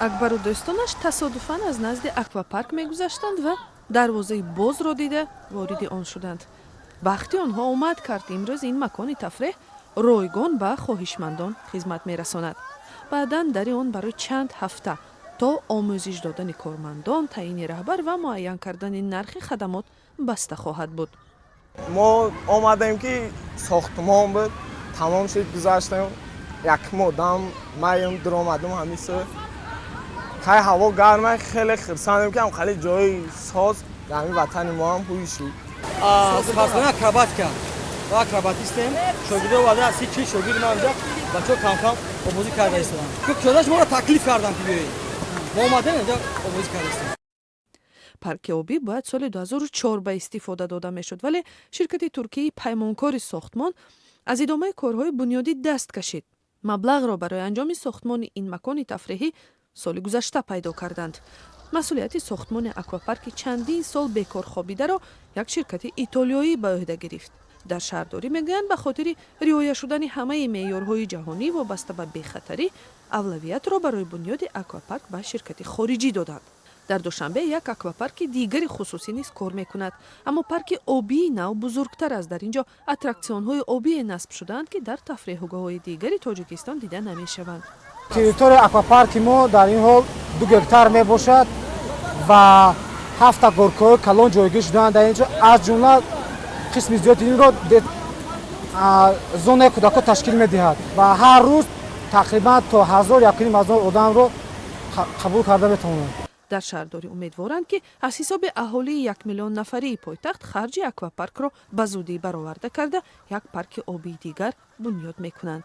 акбару дӯстонаш тасодуфан аз назди аквапарк мегузаштанд ва дарвозаи бозро дида вориди он шуданд. вақти онҳо омад кард имрӯз ин макони тафреҳ ройгон ба хоҳишмандон хизмат мерасонад. баъдан дари он барои чанд ҳафта то омӯзиш додани кормандон, таъини раҳбар ва муайян кардани нархи хадамот баста хоҳад буд. мо омадем ки сохтмон буд, тамом шуд, гузаштем. як модам маем дуромадам ҳамиса. кай ҳаво гарма, хеле хирсандем ки хали ҷои соз ҳамин ватани мо ҳам ҳуй шуд. Сохтмон акробатика. Ва акробатистем. Шогирдо вада аси чи шогирд ма онҷа бачо кам-кам омӯзӣ карда истодам. Кӯчодаш моро таклиф кардам ки биёед. Мо омадем онҷа омӯзӣ карда истодам. парки обӣ бояд соли 2004 ба истифода дода мешуд, вале ширкати туркияи паймонкори сохтмон аз идомаи корҳои бунёдӣ даст кашид. маблағро барои анҷоми сохтмони ин макони тафреҳӣ соли гузашта пайдо карданд. масъулияти сохтмони аквапарки чандин сол бекор хобидаро як ширкати итолиёӣ ба ӯҳда гирифт. дар шаҳрдорӣ мегӯянд ба хотири риоя шудани ҳамаи меъёрҳои ҷаҳонӣ вобаста ба бехатарӣ авлавиятро барои бунёди аквапарк ба ширкати хориҷӣ доданд. дар душанбе як аквапарки дигари хусусӣ низ кор мекунад, аммо парки обии нав бузургтар аст. дар ин ҷо аттраксионҳои обие насб шудаанд ки дар тафреҳгоҳҳои дигари тоҷикистон дида намешаванд. территорияи аквапарки мо дар ин ҳол 2 гектар мебошад ва 7 горкаҳои калон ҷойгир шудаанд. дар ин ҷо аз ҷумла қисми зиёди инро зонаи кӯдако ташкил медиҳад ва ҳар рӯз тақрибан то 1100 одамро қабул карда метавонанд. дар шаҳрдорӣ умедворанд ки аз ҳисоби аҳолии 1 миллион нафарии пойтахт харҷи аквапаркро ба зудӣ бароварда карда як парки обии дигар бунёд мекунанд.